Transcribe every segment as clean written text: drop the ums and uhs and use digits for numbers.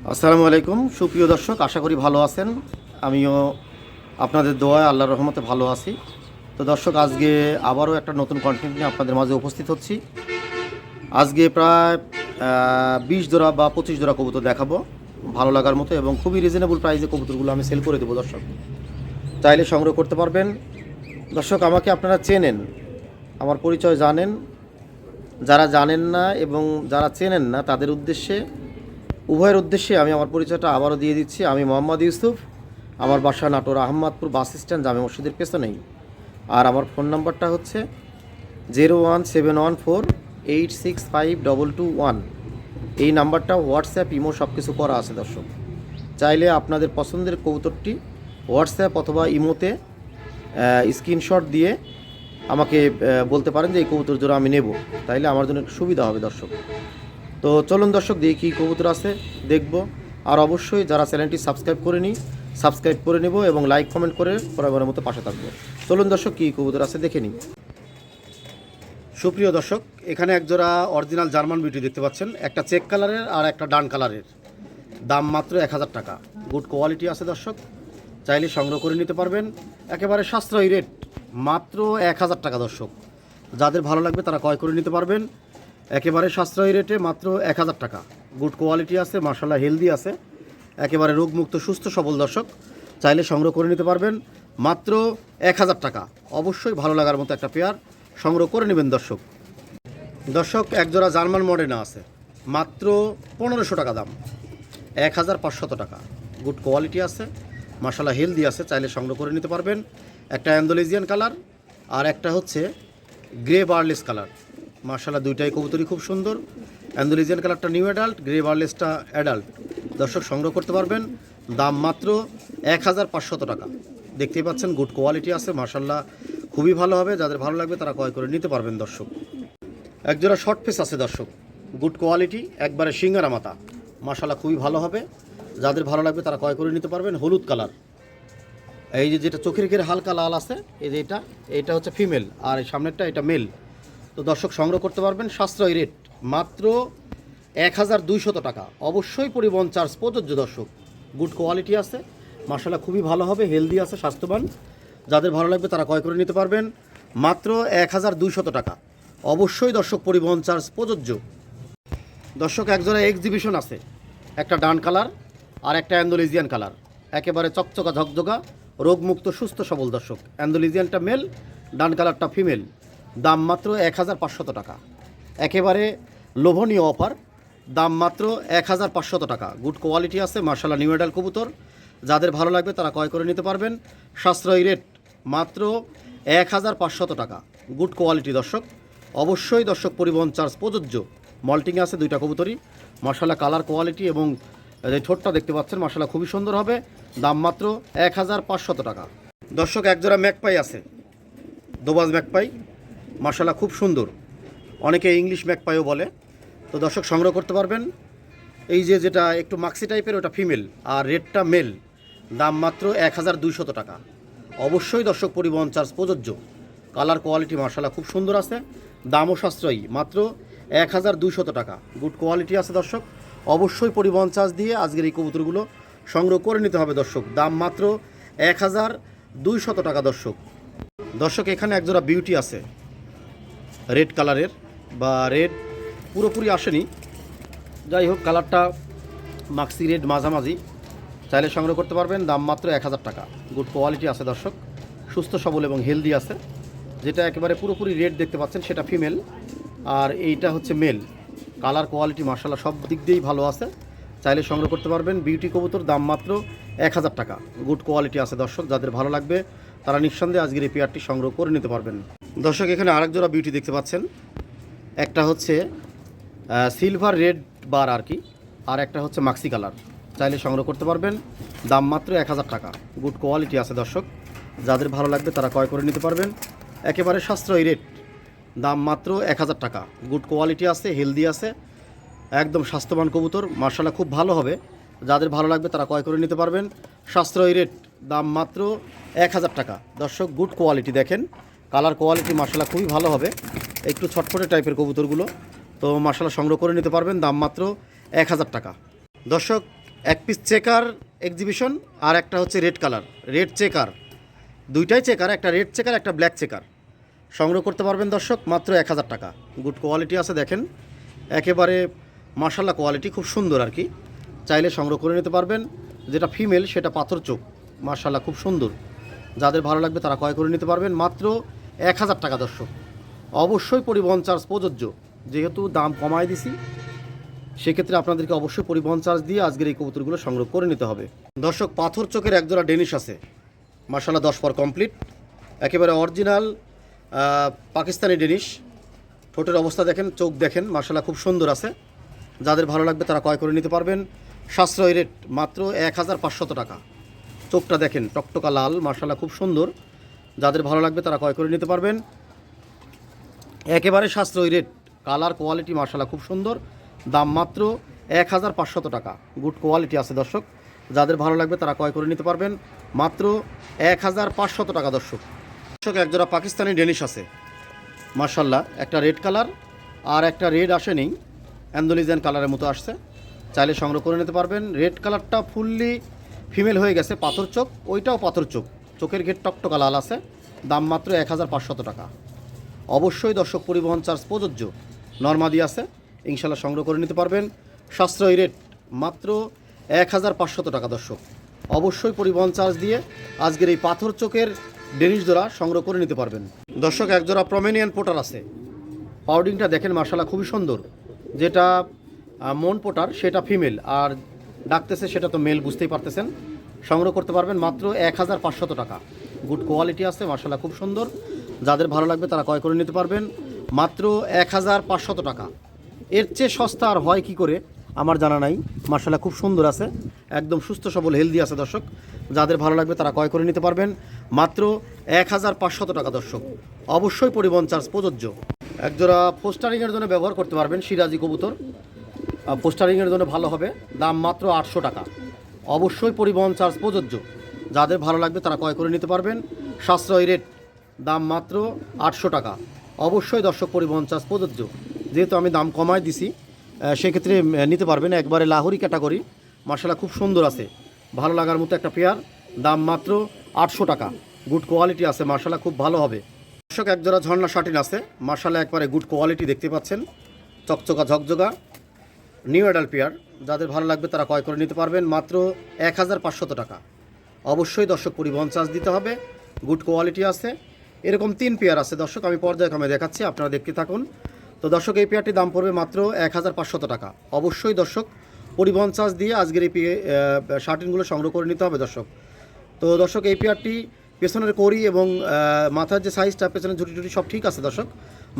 আসসালামু আলাইকুম সুপ্রিয় দর্শক, আশা করি ভালো আছেন। আমিও আপনাদের দোয়ায় আল্লাহর রহমতে ভালো আছি। তো দর্শক, আজকে আবারও একটা নতুন কন্টেন্ট নিয়ে আপনাদের মাঝে উপস্থিত হচ্ছি। আজকে প্রায় 20 জোড়া বা 25 জোড়া কবুতর দেখাবো ভালো লাগার মতো, এবং খুবই রিজনেবল প্রাইসে কবুতরগুলো আমি সেল করে দেবো। দর্শক চাইলে সংগ্রহ করতে পারবেন। দর্শক, আমাকে আপনারা চেনেন, আমার পরিচয় জানেন। যারা জানেন না এবং যারা চেনেন না তাদের উদ্দেশ্যে, উভয়ের উদ্দেশ্যে আমি আমার পরিচয়টা আবারও দিয়ে দিচ্ছি। আমি মোহাম্মদ ইউসুফ, আমার বাসা নাটোর আহমদপুর বাস স্ট্যান্ড জামে মসজিদের পেছনেই। আর আমার ফোন নাম্বারটা হচ্ছে 01714865221। এই নাম্বারটা হোয়াটসঅ্যাপ, ইমো সব কিছু করা আছে। দর্শক চাইলে আপনাদের পছন্দের কবুতরটি হোয়াটসঅ্যাপ অথবা ইমোতে স্ক্রিনশট দিয়ে আমাকে বলতে পারেন যে এই কবুতর জোড়া আমি নেব, তাইলে আমার জন্য একটু সুবিধা হবে। দর্শক তো চলুন দর্শক, দেখি কী কবুতর আছে দেখব। আর অবশ্যই যারা চ্যানেলটি সাবস্ক্রাইব করেনি, সাবস্ক্রাইব করে নেব এবং লাইক কমেন্ট করে বরাবরের মতো পাশে থাকবো। চলুন দর্শক, কী কবুতর আছে দেখে নিই। সুপ্রিয় দর্শক, এখানে একজোড়া অরিজিনাল জার্মান বিউটি দেখতে পাচ্ছেন, একটা চেক কালারের আর একটা ডান কালারের। দাম মাত্র 1000 টাকা। গুড কোয়ালিটি আছে দর্শক, চাইলে সংগ্রহ করে নিতে পারবেন। একেবারে সাশ্রয়ী রেট, মাত্র 1000 টাকা। দর্শক যাদের ভালো লাগবে তারা ক্রয় করে নিতে পারবেন। একেবারে সাশ্রয়ী রেটে মাত্র 1000 টাকা। গুড কোয়ালিটি আছে, মাশাআল্লাহ হেলদি আছে, একেবারে রোগমুক্ত সুস্থ সবল। দর্শক চাইলে সংগ্রহ করে নিতে পারবেন মাত্র 1000 টাকা। অবশ্যই ভালো লাগার মতো একটা পেয়ার সংগ্রহ করে নেবেন। দর্শক দর্শক একজোড়া জার্মান মডেনা আছে, মাত্র 1500 টাকা দাম, 1500 টাকা। গুড কোয়ালিটি আছে, মাশাআল্লাহ হেলদি আছে, চাইলে সংগ্রহ করে নিতে পারবেন। একটা অ্যান্ডোলেজিয়ান কালার আর একটা হচ্ছে গ্রে বার্লেস কালার। মাশাআল্লাহ দুইটাই কবুতরই খুব সুন্দর। অ্যান্ডোলেজিয়ান কালারটা নিউ অ্যাডাল্ট, গ্রে বার্লেসটা অ্যাডাল্ট। দর্শক সংগ্রহ করতে পারবেন, দাম মাত্র 1500 টাকা। দেখতেই পাচ্ছেন গুড কোয়ালিটি আছে, মাশাআল্লাহ খুবই ভালো হবে। যাদের ভালো লাগবে তারা ক্রয় করে নিতে পারবেন। দর্শক একজোড়া শর্ট ফেস আছে দর্শক, গুড কোয়ালিটি, একবারে সিঙ্গারা মাথা, মাশাআল্লাহ খুবই ভালো হবে। যাদের ভালো লাগবে তারা ক্রয় করে নিতে পারবেন। হলুদ কালার, এই যে যেটা চোখের ঘেরে হালকা লাল আছে, এই যে এটা হচ্ছে ফিমেল, আর এই সামনেরটা এটা মেল। তো দর্শক সংগ্রহ করতে পারবেন, সাশ্রয়ী রেট, মাত্র 1200 টাকা। অবশ্যই পরিবহন চার্জ প্রযোজ্য। দর্শক গুড কোয়ালিটি আছে, মাশাআল্লাহ খুবই ভালো হবে, হেলদি আছে, স্বাস্থ্যবান। যাদের ভালো লাগবে তারা ক্রয় করে নিতে পারবেন মাত্র 1200 টাকা। অবশ্যই দর্শক পরিবহন চার্জ প্রযোজ্য। দর্শক একজোড়া এক্সিবিশন আছে, একটা ডান কালার আর একটা অ্যান্ডোলেজিয়ান কালার, একেবারে চকচকা ঝকঝকা, রোগমুক্ত সুস্থ সবল। দর্শক অ্যান্ডোলেজিয়ানটা মেল, ডান কালারটা ফিমেল। দাম মাত্র 1500 টাকা। একেবারে লোভনীয় অফার, দাম মাত্র 1500 টাকা। গুড কোয়ালিটি আছে, মাশাআল্লাহ নিউ অ্যাডাল্ট কবুতর। যাদের ভালো লাগবে তারা ক্রয় করে নিতে পারবেন। সাশ্রয়ী রেট, মাত্র 1500 টাকা। Good quality. দর্শক অবশ্যই দর্শক পরিবহন চার্জ প্রযোজ্য। মল্টিং আছে দুইটা কবুতরই, মাশাআল্লাহ কালার কোয়ালিটি এবং যে ঠোঁটটা দেখতে পাচ্ছেন মাশাআল্লাহ খুবই সুন্দর হবে। দাম মাত্র 1500 টাকা। দর্শক একজোড়া ম্যাকপাই আছে, দোবাজ ম্যাকপাই, মাশাআল্লাহ খুব সুন্দর, অনেকে ইংলিশ ম্যাকপাইও বলে। তো দর্শক সংগ্রহ করতে পারবেন। এই যে যেটা একটু মাক্সি টাইপের ওটা ফিমেল আর রেডটা মেল। দাম মাত্র 1200 টাকা। অবশ্যই দর্শক পরিবহন চার্জ প্রযোজ্য। কালার কোয়ালিটি মাশাআল্লাহ খুব সুন্দর আছে, দামও সাশ্রয়ী, মাত্র 1200 টাকা। গুড কোয়ালিটি আছে দর্শক, অবশ্যই পরিবহন চার্জ দিয়ে আজকের এই কবুতরগুলো সংগ্রহ করে নিতে হবে। দর্শক দাম মাত্র 1200 টাকা। দর্শক এখানে একজোড়া বিউটি আছে, রেড কালারের, বা রেড পুরোপুরি আসেনি, যাই হোক কালারটা মাক্সি রেড মাঝামাঝি, চাইলে সংগ্রহ করতে পারবেন। দাম মাত্র 1000 টাকা। গুড কোয়ালিটি আছে দর্শক, সুস্থ সবল এবং হেলদি আছে। যেটা একেবারে পুরোপুরি রেড দেখতে পাচ্ছেন সেটা ফিমেল, আর এইটা হচ্ছে মেল। কালার কোয়ালিটি মাশাআল্লাহ সব দিক দিয়েই ভালো আছে, চাইলে সংগ্রহ করতে পারবেন। বিউটি কবুতর, দাম মাত্র 1000 টাকা। গুড কোয়ালিটি আছে দর্শক, যাদের ভালো লাগবে তারা নিঃসন্দেহে আজকের এই পেয়ারটি সংগ্রহ করে নিতে পারবেন। দর্শক এখানে আরেক জোড়া বিউটি দেখতে পাচ্ছেন, একটা হচ্ছে সিলভার রেড বার আর কি, আর একটা হচ্ছে মাক্সি কালার, চাইলে সংগ্রহ করতে পারবেন। দাম মাত্র 1000 টাকা। গুড কোয়ালিটি আছে দর্শক, যাদের ভালো লাগবে তারা ক্রয় করে নিতে পারবেন। একেবারে সাশ্রয়ী রেট, দাম মাত্র 1000 টাকা। গুড কোয়ালিটি আছে, হেলদি আছে, একদম স্বাস্থ্যবান কবুতর, মাশাআল্লাহ খুব ভালো হবে। যাদের ভালো লাগবে তারা ক্রয় করে নিতে পারবেন। সাশ্রয়ী রেট, দাম মাত্র 1000 টাকা। দর্শক গুড কোয়ালিটি দেখেন, কালার কোয়ালিটি মাশাআল্লাহ খুবই ভালো হবে, একটু ছটফটে টাইপের কবুতরগুলো। তো মাশাআল্লাহ সংগ্রহ করে নিতে পারবেন, দাম মাত্র 1000 টাকা। দর্শক এক পিস চেকার এক্সিবিশন আর একটা হচ্ছে রেড কালার, রেড চেকার, দুইটাই চেকার, একটা রেড চেকার একটা ব্ল্যাক চেকার। সংগ্রহ করতে পারবেন দর্শক মাত্র 1000 টাকা। গুড কোয়ালিটি আছে দেখেন, একেবারে মাশাআল্লাহ কোয়ালিটি খুব সুন্দর আর কি। চাইলে সংগ্রহ করে নিতে পারবেন। যেটা ফিমেল সেটা পাথর চোখ, মাশাআল্লাহ খুব সুন্দর। যাদের ভালো লাগবে তারা ক্রয় করে নিতে পারবেন মাত্র 1000 টাকা দর্শক। অবশ্যই পরিবহন চার্জ প্রযোজ্য, যেহেতু দাম কমায় দিছি সেক্ষেত্রে আপনাদেরকে অবশ্যই পরিবহন চার্জ দিয়ে আজকের এই কবুতরগুলো সংগ্রহ করে নিতে হবে দর্শক। পাথর চোখের একজোড়া ডেনিশ আছে, মাশাআল্লাহ 10 পর কমপ্লিট, একেবারে অরিজিনাল পাকিস্তানি ডেনিশ। ঠোঁটের অবস্থা দেখেন, চোখ দেখেন, মাশাআল্লাহ খুব সুন্দর আছে। যাদের ভালো লাগবে তারা ক্রয় করে নিতে পারবেন। সাশ্রয়ী রেট মাত্র 1500 টাকা। চোখটা দেখেন টকটকা লাল, মাশাআল্লাহ খুব সুন্দর। যাদের ভালো লাগবে তারা ক্রয় করে নিতে পারবেন। একেবারে সাশ্রয়ী রেট, কালার কোয়ালিটি মাশাআল্লাহ খুব সুন্দর। দাম মাত্র 1500 টাকা। গুড কোয়ালিটি আছে দর্শক। যাদের ভালো লাগবে তারা ক্রয় করে নিতে পারবেন মাত্র 1500 টাকা দর্শক। দর্শক একজোড়া পাকিস্তানি ডেনিশ আছে, মাশাআল্লাহ একটা রেড কালার আর একটা রেড আসেনি, অ্যান্ডোলিজিয়ান কালারের মতো আসছে। চাইলে সংগ্রহ করে নিতে পারবেন। রেড কালারটা ফুললি ফিমেল হয়ে গেছে, পাথর চোখ, ওইটাও পাথর চোখ, চোখের ঘের টকটকা লাল আছে। দাম মাত্র 1500 টাকা। অবশ্যই দর্শক পরিবহন চার্জ প্রযোজ্য, নরমাদি আছে, ইনশাল্লাহ সংগ্রহ করে নিতে পারবেন। সাশ্রয়ী রেট মাত্র 1500 টাকা দর্শক। অবশ্যই পরিবহন চার্জ দিয়ে আজকের এই পাথর চোখের ডেনিশ জোড়া সংগ্রহ করে নিতে পারবেন দর্শক। একজোড়া প্রমেনিয়ান পোটার আছে, পাউডিংটা দেখেন মাশাআল্লাহ খুবই সুন্দর। যেটা মন পোটার সেটা ফিমেল, আর ডাকতেছে সেটা তো মেল, বুঝতেই পারতেছেন। সংগ্রহ করতে পারবেন মাত্র 1500 টাকা। গুড কোয়ালিটি আছে, মাশাআল্লাহ খুব সুন্দর। যাদের ভালো লাগবে তারা ক্রয় করে নিতে পারবেন মাত্র 1500 টাকা। এর চেয়ে সস্তা আর হয় কি করে আমার জানা নাই। মাশাআল্লাহ খুব সুন্দর আছে, একদম সুস্থ সবল হেলদি আছে দর্শক। যাদের ভালো লাগবে তারা ক্রয় করে নিতে পারবেন মাত্র 1500 টাকা দর্শক। অবশ্যই পরিবহন চার্জ প্রযোজ্য। একজোড়া পোস্টারিংয়ের জন্য ব্যবহার করতে পারবেন সিরাজি কবুতর, পোস্টারিংয়ের জন্য ভালো হবে। দাম মাত্র 800 টাকা। অবশ্যই পরিবহন চার্জ প্রযোজ্য। যাদের ভালো লাগবে তারা ক্রয় করে নিতে পারবেন। সাশ্রয়ী রেট, দাম মাত্র 800 টাকা। অবশ্যই দর্শক পরিবহন চার্জ প্রযোজ্য, যেহেতু আমি দাম কমায় দিছি সেক্ষেত্রে নিতে পারবেন। একবারে লাহোরি ক্যাটাগরি, মাশাআল্লাহ খুব সুন্দর আছে, ভালো লাগার মতো একটা পেয়ার। দাম মাত্র 800 টাকা। গুড কোয়ালিটি আছে, মাশাআল্লাহ খুব ভালো হবে দর্শক। একজোড়া ঝর্ণা শাটিন আছে, মাশাআল্লাহ একবারে গুড কোয়ালিটি, দেখতে পাচ্ছেন চকচকা ঝকঝকা নিউ অ্যাডাল্ট পেয়ার। যাদের ভালো লাগবে তারা ক্রয় করে নিতে পারবেন মাত্র 1500 টাকা। অবশ্যই দর্শক পরিবহন চার্জ দিতে হবে। গুড কোয়ালিটি আছে, এরকম 3 পেয়ার আছে দর্শক, আমি পর্যায়ক্রমে দেখাচ্ছি, আপনারা দেখতে থাকুন। তো দর্শক এই পেয়ারটির দাম পড়বে মাত্র 1500 টাকা। অবশ্যই দর্শক পরিবহন চার্জ দিয়ে আজকের এই শার্টিনগুলো সংগ্রহ করে নিতে হবে দর্শক। তো দর্শক এই পেয়ারটি পেছনের কড়ি এবং মাথার যে সাইজটা, পেছনের ঝুটি টুটি সব ঠিক আছে দর্শক।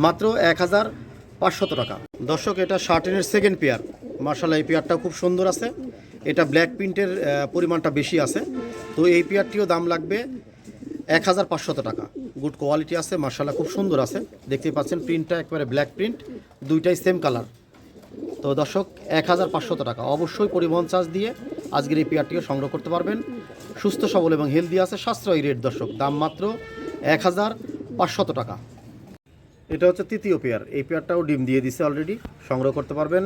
মাত্র 1500 টাকা দর্শক। এটা শার্টিনের সেকেন্ড পেয়ার, মাশাআল্লাহ এই পেয়ারটাও খুব সুন্দর আছে। এটা ব্ল্যাক প্রিন্টের পরিমাণটা বেশি আছে, তো এই পেয়ারটিও দাম লাগবে 1500 টাকা। গুড কোয়ালিটি আছে, মাশাআল্লাহ খুব সুন্দর আছে, দেখতেই পাচ্ছেন প্রিন্টটা একবারে ব্ল্যাক প্রিন্ট, দুইটাই সেম কালার। তো দর্শক 1500 টাকা। অবশ্যই পরিবহন চার্জ দিয়ে আজকের এই পেয়ারটিও সংগ্রহ করতে পারবেন। সুস্থ সবল এবং হেলদি আছে, সাশ্রয়ী রেট দর্শক। দাম মাত্র 1500 টাকা। এটা হচ্ছে তৃতীয় পেয়ার, এই পেয়ারটাও ডিম দিয়ে দিছে অলরেডি, সংগ্রহ করতে পারবেন।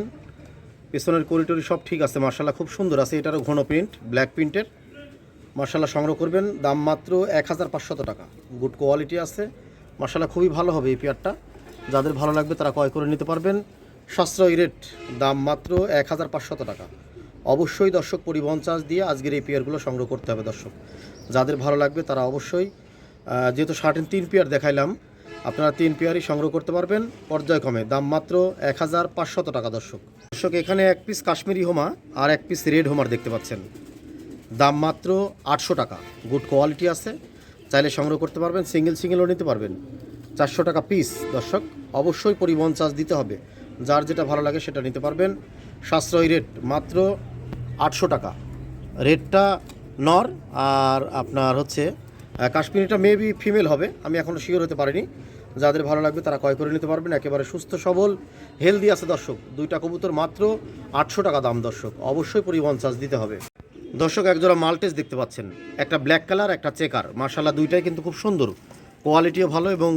পেছনের করিডোরি সব ঠিক আছে, মাশাআল্লাহ খুব সুন্দর আছে। এটারও ঘন প্রিন্ট, ব্ল্যাক প্রিন্টের, মাশাআল্লাহ সংগ্রহ করবেন। দাম মাত্র 1500 টাকা। গুড কোয়ালিটি আছে, মাশাআল্লাহ খুবই ভালো হবে এই পেয়ারটা। যাদের ভালো লাগবে তারা ক্রয় করে নিতে পারবেন। সাশ্রয়ী রেট, দাম মাত্র 1500 টাকা। অবশ্যই দর্শক পরিবহন চার্জ দিয়ে আজকের এই পেয়ারগুলো সংগ্রহ করতে হবে দর্শক। যাদের ভালো লাগবে তারা অবশ্যই, যেহেতু শার্টিন 3 পেয়ার দেখাইলাম, আপনারা 3 পেয়ারই সংগ্রহ করতে পারবেন পর্যায়ক্রমে। দাম মাত্র 1500 টাকা দর্শক। দর্শক এখানে 1 পিস কাশ্মীরি হোমা আর 1 পিস রেড হোমার দেখতে পাচ্ছেন, দাম মাত্র 800 টাকা। গুড কোয়ালিটি আছে, চাইলে সংগ্রহ করতে পারবেন। সিঙ্গেলও নিতে পারবেন। 400 টাকা পিস দর্শক। অবশ্যই পরিবহন চার্জ দিতে হবে, যার যেটা ভালো লাগে সেটা নিতে পারবেন। সাশ্রয়ী রেট মাত্র 800 টাকা। রেটটা নর, আর আপনার হচ্ছে কাশ্মীরিটা মেবি ফিমেল হবে, আমি এখনও শিওর হতে পারিনি। যাদের ভালো লাগবে তারা ক্রয় করে নিতে পারবেন। একেবারে সুস্থ সবল হেলদি আছে দর্শক। দুইটা কবুতর মাত্র 800 টাকা দাম দর্শক। অবশ্যই পরিবহন চার্জ দিতে হবে দর্শক। একজোড়া মাল্টেস দেখতে পাচ্ছেন, একটা ব্ল্যাক কালার একটা চেকার, মাশাআল্লাহ দুইটাই কিন্তু খুব সুন্দর, কোয়ালিটিও ভালো এবং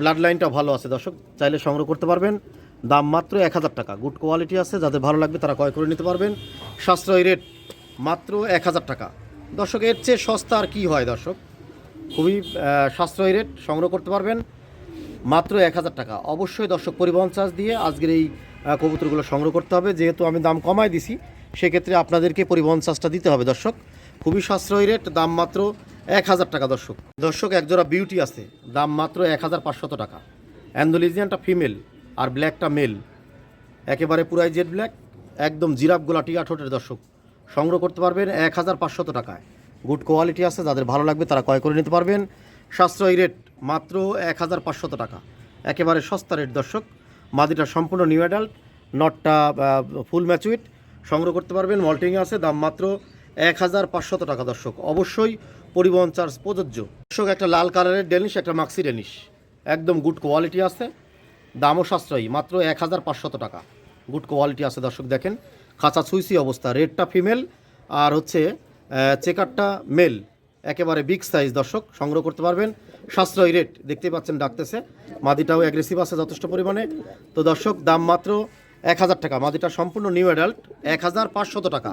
ব্লাড লাইনটাও ভালো আছে দর্শক। চাইলে সংগ্রহ করতে পারবেন। দাম মাত্র 1000 টাকা। গুড কোয়ালিটি আছে, যাদের ভালো লাগবে তারা ক্রয় করে নিতে পারবেন। সাশ্রয়ী রেট, মাত্র 1000 টাকা। দর্শক এর চেয়ে সস্তা আর কী হয় দর্শক, খুবই সাশ্রয়ী রেট, সংগ্রহ করতে পারবেন মাত্র 1000 টাকা। অবশ্যই দর্শক পরিবহন চার্জ দিয়ে আজকের এই কবুতরগুলো সংগ্রহ করতে হবে, যেহেতু আমি দাম কমায় দিছি সেক্ষেত্রে আপনাদেরকে পরিবহন চার্জটা দিতে হবে দর্শক। খুবই সাশ্রয়ী রেট, দাম মাত্র 1000 টাকা দর্শক। দর্শক একজোড়া বিউটি আছে, দাম মাত্র 1500 টাকা। অ্যান্ডোলিজিয়ানটা ফিমেল আর ব্ল্যাকটা মেল, একেবারে পুরাই জেড ব্ল্যাক, একদম জিরাফ গোলা টিয়া ঠোঁটের দর্শক, সংগ্রহ করতে পারবেন 1500 টাকায়। গুড কোয়ালিটি আছে, যাদের ভালো লাগবে তারা ক্রয় করে নিতে পারবেন। সাশ্রয়ী রেট মাত্র 1500 টাকা, একেবারে সস্তা রেট দর্শক। মাদিটা সম্পূর্ণ নিউ অ্যাডাল্ট, নটটা ফুল ম্যাচুইট, সংগ্রহ করতে পারবেন। মল্টিং আছে, দাম মাত্র 1500 টাকা দর্শক। অবশ্যই পরিবহন চার্জ প্রযোজ্য দর্শক। একটা লাল কালারের ডেনিশ, একটা মাক্সি ডেনিশ, একদম গুড কোয়ালিটি আছে, দামও সাশ্রয়ী, মাত্র 1500 টাকা। গুড কোয়ালিটি আছে দর্শক, দেখেন খাঁচা ছুঁইছি অবস্থা। রেডটা ফিমেল আর হচ্ছে চেকারটা মেল, একেবারে বিগ সাইজ দর্শক, সংগ্রহ করতে পারবেন। সাশ্রয়ী রেট, দেখতেই পাচ্ছেন ডাকতেছে। মাদিটাও অ্যাগ্রেসিভ আছে যথেষ্ট পরিমাণে। তো দর্শক দাম মাত্র 1000 টাকা। মাদিটা সম্পূর্ণ নিউ অ্যাডাল্ট, 1500 টাকা।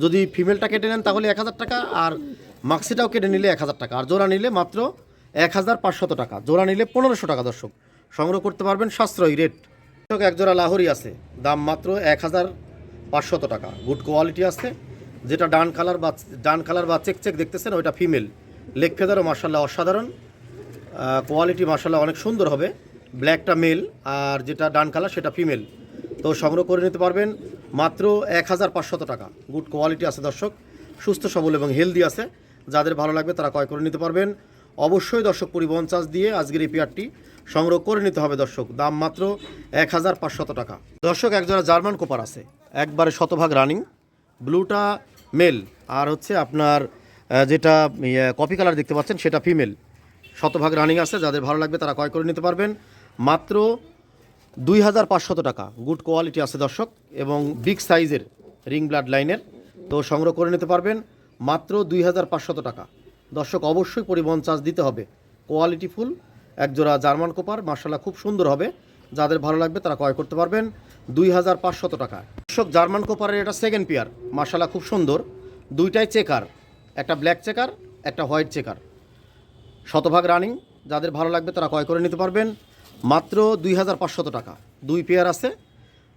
যদি ফিমেলটা কেটে নেন তাহলে 1000 টাকা, আর মাক্সিটাও কেটে নিলে 1000 টাকা, আর জোড়া নিলে মাত্র 1500 টাকা। জোড়া নিলে 1500 টাকা দর্শক, সংগ্রহ করতে পারবেন, সাশ্রয়ী রেট। একজোড়া লাহোরি আছে, দাম মাত্র 1500 টাকা। গুড কোয়ালিটি আছে, যেটা ডান কালার বা চেক দেখতেছেন ওইটা ফিমেল। লেগ ফেদারও মার্শাল্লাহ অসাধারণ, কোয়ালিটি মার্শাল্লাহ অনেক সুন্দর হবে। ব্ল্যাকটা মেল আর যেটা ডান কালার সেটা ফিমেল। তো সংগ্রহ করে নিতে পারবেন মাত্র 1500 টাকা। গুড কোয়ালিটি আছে দর্শক, সুস্থ সবল এবং হেলদি আছে, যাদের ভালো লাগবে তারা ক্রয় করে নিতে পারবেন। অবশ্যই দর্শক পরিবহন চার্জ দিয়ে আজকের এই পেয়ারটি সংগ্রহ করে নিতে হবে দর্শক, দাম মাত্র 1500 টাকা। দর্শক একজোড়া জার্মান কোপার আছে, একবারে শতভাগ রানিং, ব্লুটা মেল আর হচ্ছে আপনার যেটা কফি কালার দেখতে পাচ্ছেন সেটা ফিমেল, শতভাগ রানিং আছে, যাদের ভালো লাগবে তারা ক্রয় করে নিতে পারবেন মাত্র 2500 টাকা। গুড কোয়ালিটি আছে দর্শক এবং বিগ সাইজের রিং ব্লাড লাইনের, তো সংগ্রহ করে নিতে পারবেন মাত্র 2500 টাকা দর্শক। অবশ্যই পরিবহন চার্জ দিতে হবে। কোয়ালিটি ফুল একজোড়া জার্মান কোপার, মার্শাল্লাহ খুব সুন্দর হবে, যাদের ভালো লাগবে তারা ক্রয় করতে পারবেন 2500 টাকা দর্শক। জার্মান কোপারের এটা সেকেন্ড পেয়ার, মার্শাল্লাহ খুব সুন্দর, দুইটাই চেকার, একটা ব্ল্যাক চেকার একটা হোয়াইট চেকার, শতভাগ রানিং, যাদের ভালো লাগবে তারা ক্রয় করে নিতে পারবেন মাত্র 2500 টাকা। দুই পেয়ার আছে,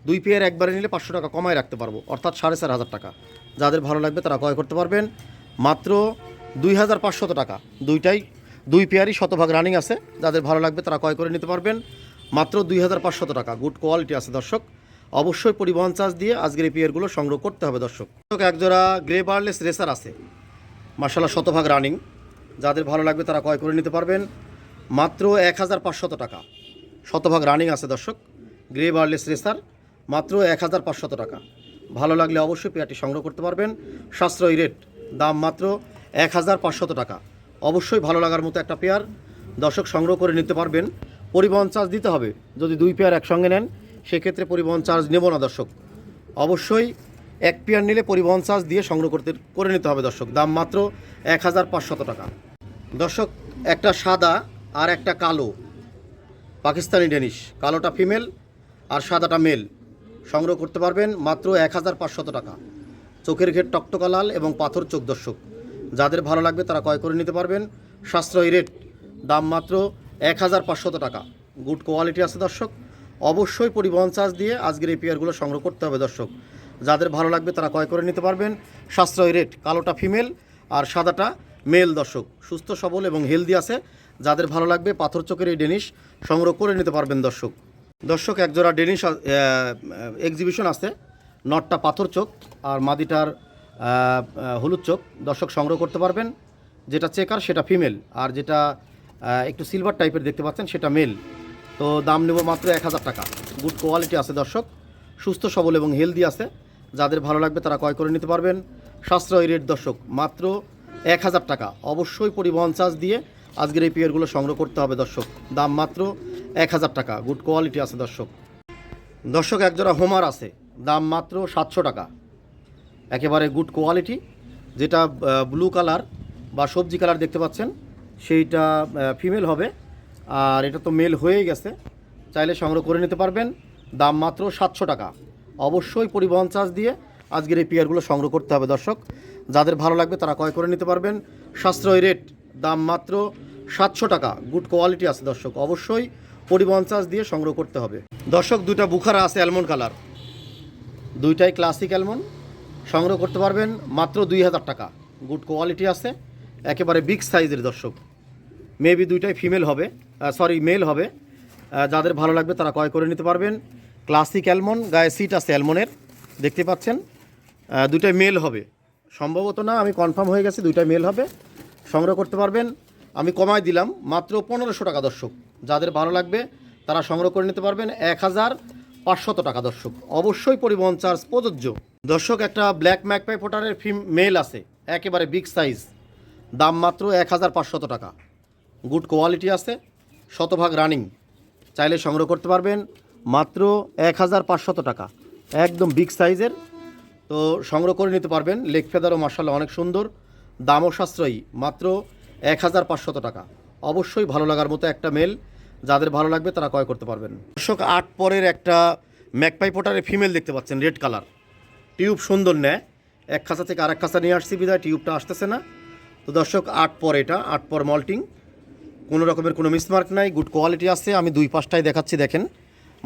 দুই পেয়ার একবারে নিলে 500 টাকা কমায় রাখতে পারবো, অর্থাৎ 4500 টাকা। যাদের ভালো লাগবে তারা ক্রয় করতে পারবেন মাত্র 2500 টাকা। দুই পেয়ারই শতভাগ রানিং আছে, যাদের ভালো লাগবে তারা ক্রয় করে নিতে পারবেন মাত্র 2500 টাকা। গুড কোয়ালিটি আছে দর্শক। অবশ্যই পরিবহন চার্জ দিয়ে আজকের এই পেয়ারগুলো সংগ্রহ করতে হবে দর্শক। একজোড়া গ্রে বার্লেস রেসার আছে, মার্শাল্লাহ শতভাগ রানিং, যাদের ভালো লাগবে তারা ক্রয় করে নিতে পারবেন মাত্র 1500 টাকা। শতভাগ রানিং আছে দর্শক, গ্রে বার্লেস রেসার, মাত্র 1500 টাকা। ভালো লাগলে অবশ্যই পেয়ারটি সংগ্রহ করতে পারবেন, সাশ্রয়ী রেট, দাম মাত্র 1500 টাকা। অবশ্যই ভালো লাগার মতো একটা পেয়ার দর্শক সংগ্রহ করে নিতে পারবেন। পরিবহন চার্জ দিতে হবে, যদি দুই পেয়ার একসঙ্গে নেন সেক্ষেত্রে পরিবহন চার্জ নেব না দর্শক। অবশ্যই এক পেয়ার নিলে পরিবহন চার্জ দিয়ে সংগ্রহ করে নিতে হবে দর্শক, দাম মাত্র 1500 টাকা দর্শক। একটা সাদা আর একটা কালো পাকিস্তানি ডেনিশ, কালোটা ফিমেল আর সাদাটা মেল, সংগ্রহ করতে পারবেন মাত্র 1500 টাকা। চোখের ঘের টকটকা লাল এবং পাথর চোখ দর্শক, যাদের ভালো লাগবে তারা ক্রয় করে নিতে পারবেন, সাশ্রয়ী রেট, দাম মাত্র 1500 টাকা। গুড কোয়ালিটি আছে দর্শক। অবশ্যই পরিবহন চার্জ দিয়ে আজকের এই পেয়ারগুলো সংগ্রহ করতে হবে দর্শক, যাদের ভালো লাগবে তারা ক্রয় করে নিতে পারবেন, সাশ্রয়ী রেট। কালোটা ফিমেল আর সাদাটা মেল দর্শক, সুস্থ সবল এবং হেলদি আছে, যাদের ভালো লাগবে পাথর চোখের এই ডেনিশ সংগ্রহ করে নিতে পারবেন দর্শক। একজোড়া ডেনিশ এক্সিবিশন আছে, নটটা পাথর চোখ আর মাদিটার হলুদ চোখ দর্শক, সংগ্রহ করতে পারবেন। যেটা চেকার সেটা ফিমেল আর যেটা একটু সিলভার টাইপের দেখতে পাচ্ছেন সেটা মেল। তো দাম নেব মাত্র 1000 টাকা। গুড কোয়ালিটি আছে দর্শক, সুস্থ সবল এবং হেলদি আছে, যাদের ভালো লাগবে তারা ক্রয় করে নিতে পারবেন, সাশ্রয়ী রেট দর্শক, মাত্র 1000 টাকা। অবশ্যই পরিবহন চার্জ দিয়ে আজকের এই পেয়ারগুলো সংগ্রহ করতে হবে দর্শক, দাম মাত্র 1000 টাকা। গুড কোয়ালিটি আছে দর্শক। একজোড়া হোমার আছে, দাম মাত্র 700 টাকা, একেবারে গুড কোয়ালিটি। যেটা ব্লু কালার বা সবজি কালার দেখতে পাচ্ছেন সেইটা ফিমেল হবে, আর এটা তো মেল হয়েই গেছে, চাইলে সংগ্রহ করে নিতে পারবেন, দাম মাত্র 700 টাকা। অবশ্যই পরিবহন চার্জ দিয়ে আজকের এই পেয়ারগুলো সংগ্রহ করতে হবে দর্শক। যাদের ভালো লাগবে তারা ক্রয় করে নিতে পারবেন। সাশ্রয়ী রেট, দাম মাত্র 700 টাকা। গুড কোয়ালিটি আছে দর্শক, অবশ্যই পরিবহন চার্জ দিয়ে সংগ্রহ করতে হবে দর্শক। দুইটা বুখারা আছে অ্যালমন্ড কালার, দুইটাই ক্লাসিক অ্যালমন্ড, সংগ্রহ করতে পারবেন মাত্র 2000 টাকা। গুড কোয়ালিটি আছে, একেবারে বিগ সাইজের দর্শক। মেবি দুইটাই ফিমেল হবে, মেল হবে। যাদের ভালো লাগবে তারা ক্রয় করে নিতে পারবেন। ক্লাসিক অ্যালমন্ড, গায়ে সিট আছে অ্যালমন্ডের, দেখতে পাচ্ছেন। দুইটাই মেল হবে সম্ভবত, না আমি কনফার্ম হয়ে গেছি, দুইটাই মেল হবে। সংগ্রহ করতে পারবেন। আমি কমায় দিলাম মাত্র 1500 টাকা দর্শক। যাদের ভালো লাগবে তারা সংগ্রহ করে নিতে পারবেন 1500 টাকা দর্শক। অবশ্যই পরিবহন চার্জ প্রযোজ্য দর্শক। একটা ব্ল্যাক ম্যাকপাই ফোটারের মেল আছে, একেবারে বিগ সাইজ, দাম মাত্র 1500 টাকা। গুড কোয়ালিটি আছে, শতভাগ রানিং, চাইলে সংগ্রহ করতে পারবেন মাত্র 1500 টাকা। একদম বিগ সাইজের, তো সংগ্রহ করে নিতে পারবেন। লেগ ফেদারও মাশাআল্লাহ অনেক সুন্দর, দামও সাশ্রয়ী, মাত্র 1500 টাকা। অবশ্যই ভালো লাগার মতো একটা মেল, যাদের ভালো লাগবে তারা ক্রয় করতে পারবেন দর্শক। 8 পরের একটা ম্যাকপাই পোটারের ফিমেল দেখতে পাচ্ছেন, রেড কালার, টিউব সুন্দর নেয়। এক খাঁচা থেকে আরেক খাঁচা নিয়ে আসছি বিধায় টিউবটা আসতেছে না। তো দর্শক 8 পর, এটা 8 পর মল্টিং, কোনো রকমের কোনো মিসমার্ক নাই, গুড কোয়ালিটি আছে। আমি 2 পাশটাই দেখাচ্ছি, দেখেন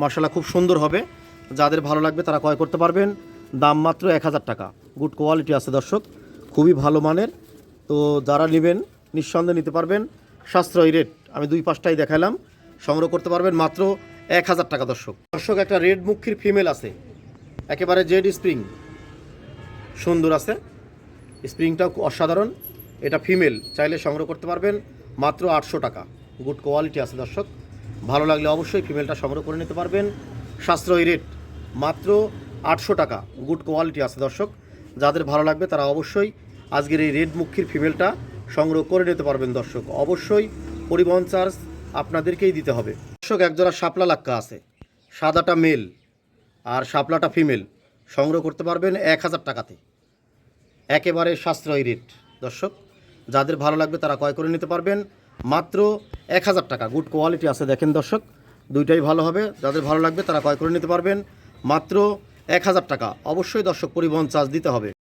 মাশাআল্লাহ খুব সুন্দর হবে। যাদের ভালো লাগবে তারা ক্রয় করতে পারবেন, দাম মাত্র 1000 টাকা। গুড কোয়ালিটি আছে দর্শক, খুবই ভালো মানের। তো যারা নেবেন নিঃসন্দেহে নিতে পারবেন, সাশ্রয়ী রেট। আমি 2 পাশটাই দেখালাম, সংগ্রহ করতে পারবেন মাত্র 1000 টাকা দর্শক। দর্শক একটা রেড মুখির ফিমেল আছে, একেবারে জেড স্প্রিং, সুন্দর আছে, স্প্রিংটাও অসাধারণ। এটা ফিমেল, চাইলে সংগ্রহ করতে পারবেন মাত্র 800 টাকা। গুড কোয়ালিটি আছে দর্শক, ভালো লাগলে অবশ্যই ফিমেলটা সংগ্রহ করে নিতে পারবেন। সাশ্রয়ী রেট, মাত্র 800 টাকা। গুড কোয়ালিটি আছে দর্শক। যাদের ভালো লাগবে তারা অবশ্যই আজকের এই রেড মুখির ফিমেলটা সংগ্রহ করে নিতে পারবেন দর্শক। অবশ্যই পরিবহন চার্জ আপনাদেরকেই দিতে হবে দর্শক। একজোড়া শাপলা লাক্কা আছে, সাদাটা মেল আর শাপলাটা ফিমেল, সংগ্রহ করতে পারবেন 1000 টাকাতে। একেবারে সাশ্রয়ী রেট দর্শক। যাদের ভালো লাগবে তারা ক্রয় করে নিতে পারবেন মাত্র 1000 টাকা। গুড কোয়ালিটি আছে, দেখেন দর্শক, দুইটাই ভালো হবে। যাদের ভালো লাগবে তারা ক্রয় করে নিতে পারবেন মাত্র 1000 টাকা। অবশ্যই দর্শক পরিবহন চার্জ দিতে হবে।